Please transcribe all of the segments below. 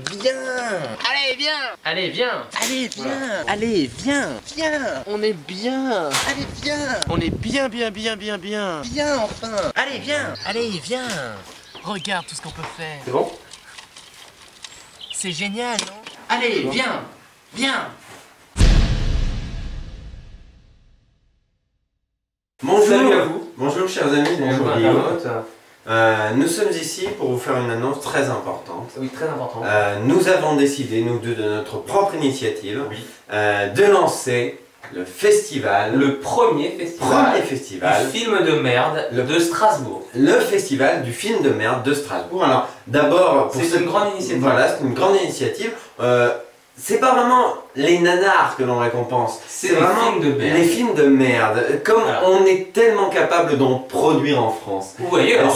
Viens. Allez, viens. Allez, viens. Allez, viens. Allez, viens. Viens. On est bien. Allez, viens. On est bien. Viens, enfin. Allez, viens. Allez, viens. Regarde tout ce qu'on peut faire. C'est bon? C'est génial, non? Allez, viens. Viens. Bonjour. Salut à vous. Bonjour chers amis, bonjour Guillaume. internautes. Nous sommes ici pour vous faire une annonce très importante. Oui, très important. Nous avons décidé, nous deux, de notre propre initiative, Oui. de lancer le festival, Le premier festival du film de merde de Strasbourg. le festival du film de merde de Strasbourg. Alors d'abord, C'est une grande initiative. Voilà, c'est une grande initiative. C'est pas vraiment les nanars que l'on récompense, C'est les vraiment films de merde. les films de merde. Comme Voilà. on est tellement capable d'en produire en France. Ou ailleurs.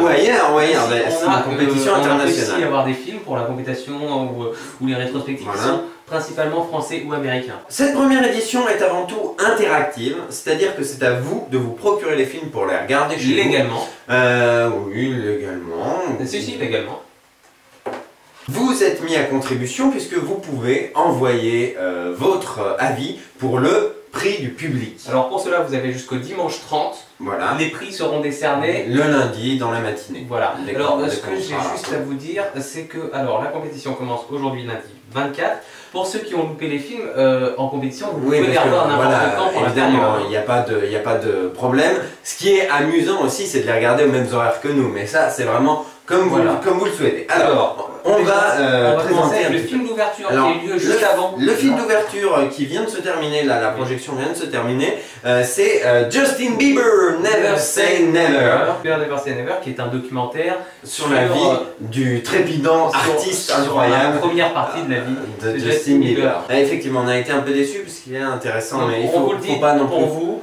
Ou ailleurs, Si c'est on a, une compétition on a réussi à internationale. avoir des films pour la compétition ou les rétrospectives qui Voilà. sont principalement français ou américains. Cette première édition est avant tout interactive, c'est-à-dire que c'est à vous de vous procurer les films pour les regarder chez Légalement. vous. Oui, légalement. Si, légalement. Vous êtes mis à contribution puisque vous pouvez envoyer votre avis pour le prix du public. Alors pour cela, vous avez jusqu'au dimanche 30. Voilà. Les prix seront décernés. Le lundi dans la matinée. Voilà. Dès Alors qu'on- ce dès que qu'on j'ai sera là. juste à vous dire, c'est que alors la compétition commence aujourd'hui lundi 24. Pour ceux qui ont loupé les films en compétition, vous pouvez les parce que, revoir n'importe voilà, quand pour la évidemment, période. il n'y a pas de problème. Ce qui est amusant aussi, c'est de les regarder aux mêmes horaires que nous. Mais ça, c'est vraiment comme, Voilà. comme vous le souhaitez. Alors, on va on va commencer présenter avec un le petit film d'ouverture qui Alors, a eu lieu juste avant. Le film d'ouverture qui vient de se terminer, là, la projection vient de se terminer, c'est Justin Bieber, Never Say Never, Never Say Never, qui est un documentaire sur la vie du trépidant artiste incroyable la première partie de la vie de Justin Bieber. Effectivement, on a été un peu déçus parce qu'il est intéressant, Donc, mais il on faut, vous le dit pas non pour plus. vous,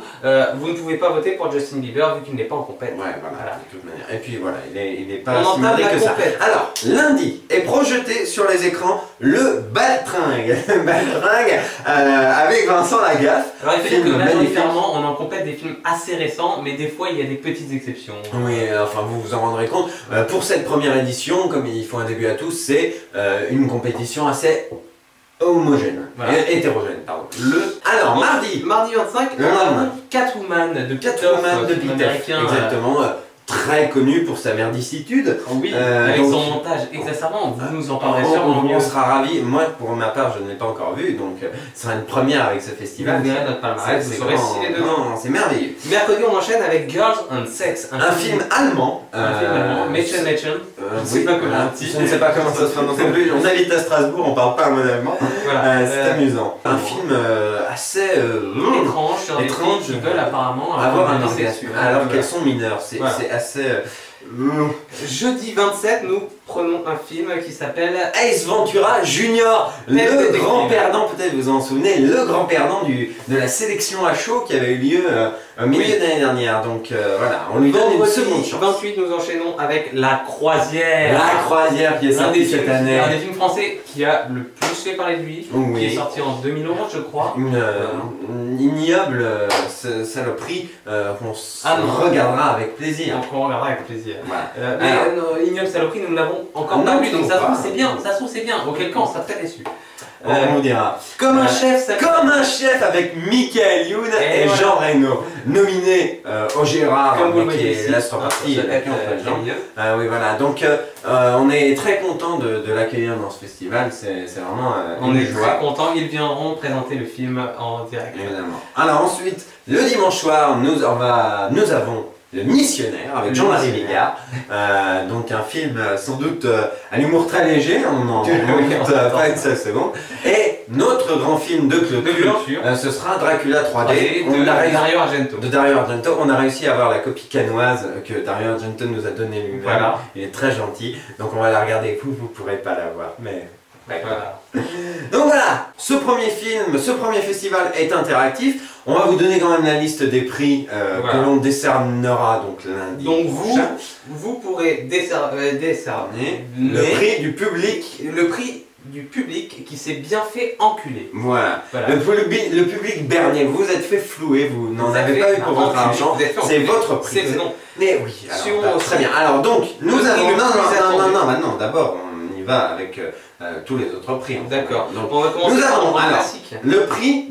vous ne pouvez pas voter pour Justin Bieber vu qu'il n'est pas en compète. Ouais, voilà, Voilà. de toute manière. Et puis voilà, il est pas On si entame mauvais la que ça. compète. Alors, lundi est projeté sur les écrans le Baltringue. Le Baltringue avec Vincent Lagaffe. Alors il faut Film dire que magnifique. majoritairement on en complète des films assez récents, mais des fois il y a des petites exceptions. Oui, enfin vous vous en rendrez compte. Pour cette première édition, comme il faut un début à tous, c'est une compétition assez homogène, Voilà. hétérogène, pardon. Alors, mardi, Mardi 25, Le on a lendemain. donc Catwoman de Catwoman de film Piteff, américain. exactement, très connu pour sa merdicitude. Oui, avec donc- son montage exacerbant, vous nous en parlerez sûrement mieux. On sera ravis. Moi, pour ma part, je ne l'ai pas encore vu, donc ce sera une première avec ce festival. Vous verrez notre palmarès, vous saurez vraiment- s'il est dedans. non, c'est merveilleux. Mercredi on enchaîne avec Girls and Sex, Un film allemand. un film allemand, Mädchen. Je ne sais oui, pas comment voilà. on dit. Je ne sais pas comment ça se prononce non plus. On habite à Strasbourg, on parle pas un mot allemand. Voilà. C'est amusant. Un film assez Étrange sur des étrange, filles qui veulent apparemment avoir un vie orgasme sexuelle. alors Voilà. qu'elles sont mineures. C'est Voilà. assez. Jeudi 27, nous prenons un film qui s'appelle Ace Ventura Junior, Tête le de grand détective. perdant, peut-être vous en souvenez, le grand perdant de la sélection à chaud qui avait eu lieu au milieu Oui. de l'année dernière. Donc voilà, on lui donne une Vendredi seconde chance. 28, nous enchaînons avec La Croisière. La croisière qui est Un des sortie films, cette année. un des films français qui a le plus fait parler de lui, Oui. qui est sorti en 2011, je crois. Une ignoble saloperie qu'on non. regardera avec plaisir. Donc on regardera avec plaisir. Voilà. Mais Alors, Ignoble Saloperie, nous ne l'avons encore Non, pas vu, donc toujours ça se trouve pas. c'est bien, ça se trouve c'est bien, auquel cas on sera très déçus. on vous dira. Comme un chef, ça Comme un chef avec Michael Youn et, voilà. Jean Reno, nominés au Gérard, Comme vous le qui voyez est ici. là sera parti. Avec, Jean. Jean. Oui, voilà. Donc, on est très content de l'accueillir dans ce festival. C'est vraiment On une est joie. très contents, ils viendront présenter le film en direct. Évidemment. Alors ensuite, le dimanche soir, nous avons Le Missionnaire avec Le Jean-Marie Missionnaire. Bigard. Donc un film sans doute à l'humour très léger, on n'en Oui, doute on attend. pas une seule seconde. Et notre grand film de clôture, ce sera Dracula 3D. de On a réussi- Dario Argento. de Dario Argento. On a réussi à avoir la copie canoise que Dario Argento nous a donnée lui-même. Voilà. Il est très gentil. Donc on va la regarder. Vous ne pourrez pas la voir. Mais Voilà. donc voilà, ce premier film, ce premier festival est interactif. On va vous donner quand même la liste des prix Voilà. que l'on décernera donc lundi. Donc prochain. vous pourrez décerner Le prix du public. le prix du public qui s'est bien fait enculer. Voilà. Voilà. Le public bernier, vous êtes fait flouer, vous n'en Vous avez avez pas eu fait pour votre enculer, argent. vous êtes fait C'est enculer. votre prix. C'est non. Mais oui, alors, Suivons bah, aussi très bien. Alors donc, nous le prix avons. le plus attendu. Non, d'abord, on y va avec tous les autres prix. D'accord. Donc, On va commencer nous par avons le alors classique. le prix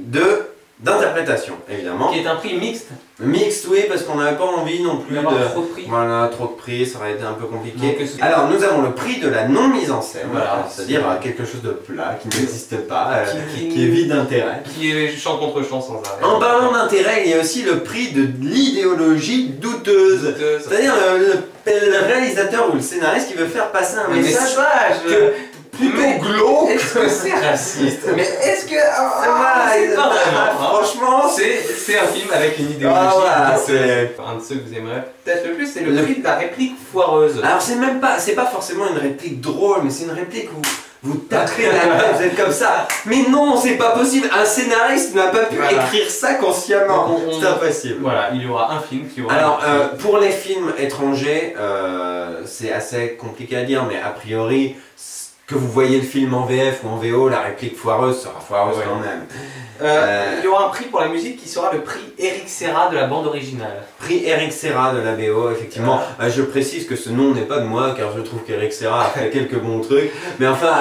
d'interprétation, évidemment. Qui est un prix mixte. Mixte, oui, parce qu'on n'avait pas envie non plus D'avoir de... trop de prix. Voilà, trop de prix, ça aurait été un peu compliqué. Donc, Alors, nous avons le prix de la non-mise en scène, Voilà, c'est-à-dire quelque chose de plat, qui n'existe pas, Qui- qui est vide d'intérêt. Qui est chant contre chant sans arrêt. En parlant d'intérêt, il y a aussi le prix de l'idéologie douteuse. C'est-à-dire le réalisateur ou le scénariste qui veut faire passer un message plutôt glauque. Est-ce que c'est raciste? Mais est-ce que. C'est pas vraiment. Franchement, c'est un film avec une idéologie. voilà, c'est un de ceux que vous aimerez peut-être le plus, c'est le prix de la réplique foireuse. alors c'est pas forcément une réplique drôle, mais c'est une réplique où vous tapez la tête, vous êtes comme ça. Mais non, c'est pas possible. Un scénariste n'a pas pu écrire ça consciemment. C'est impossible. Voilà, il y aura un film qui aura. Alors, pour les films étrangers, c'est assez compliqué à dire, mais a priori, que vous voyez le film en VF ou en VO, la réplique foireuse sera foireuse quand même. Il y aura un prix pour la musique qui sera le prix Eric Serra de la bande originale. Prix Eric Serra de la VO, effectivement. Je précise que ce nom n'est pas de moi, car je trouve qu'Eric Serra a fait quelques bons trucs. Mais enfin,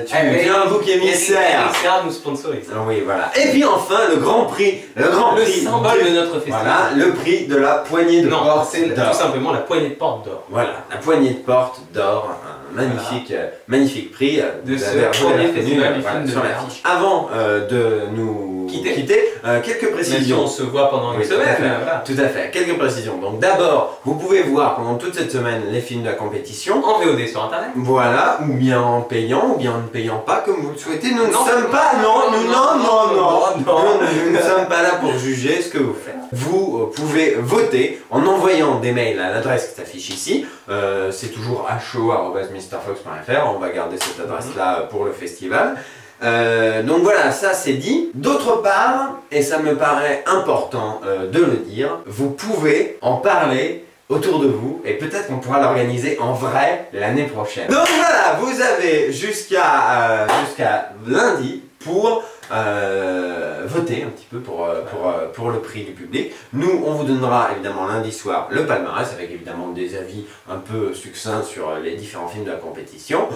tu viens un bouc émissaire. Eric Serra nous sponsorise. Oui, voilà. Et puis enfin, le grand prix. Le symbole de notre festival. Voilà, le prix de la poignée de porte c'est d'or. tout simplement la poignée de porte d'or. Voilà, la poignée de porte d'or. Magnifique prix de ce premier festival du film de sur merde. l'affiche. Avant de nous quitter, quelques précisions. On se voit pendant une semaine. Tout à fait, quelques précisions. Donc d'abord, vous pouvez voir pendant toute cette semaine les films de la compétition. En VOD sur internet. Voilà, ou bien en payant, ou bien en ne payant pas, comme vous le souhaitez. Nous ne sommes pas, nous ne sommes pas là pour juger ce que vous faites. Vous pouvez voter en envoyant des mails à l'adresse qui s'affiche ici. C'est toujours ho@mrfox.fr. On va garder cette adresse-là pour le festival. Donc voilà, ça c'est dit. D'autre part, et ça me paraît important de le dire, vous pouvez en parler autour de vous et peut-être qu'on pourra l'organiser en vrai l'année prochaine. Donc voilà, vous avez jusqu'à lundi pour voter un petit peu pour le prix du public. Nous, on vous donnera évidemment lundi soir le palmarès avec évidemment des avis un peu succincts sur les différents films de la compétition.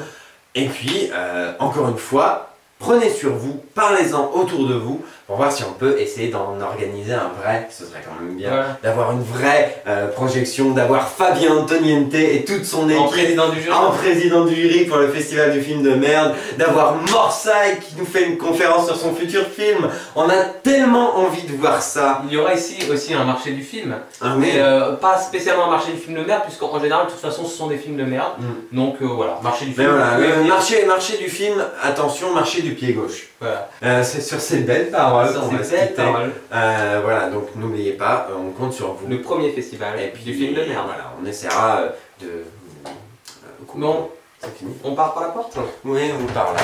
Et puis, encore une fois, prenez sur vous, parlez-en autour de vous pour voir si on peut essayer d'en organiser un vrai. Ce serait quand même bien d'avoir une vraie projection, d'avoir Fabien Antoniente et toute son équipe en président du jury pour le festival du film de merde, d'avoir Morsay qui nous fait une conférence sur son futur film. On a tellement envie de voir ça. Il y aura ici aussi un marché du film, mais pas spécialement un marché du film de merde, puisqu'en général, de toute façon, ce sont des films de merde. Donc voilà, marché du film. Mais voilà, le marché du film, attention, marché du pied gauche. Voilà. C'est sur ces belles paroles qu'on va se quitter. Voilà, donc n'oubliez pas, on compte sur vous. Le premier festival et puis du film de merde. Voilà, on essaiera de... Bon, c'est fini. On part par la porte? Oui, on part là.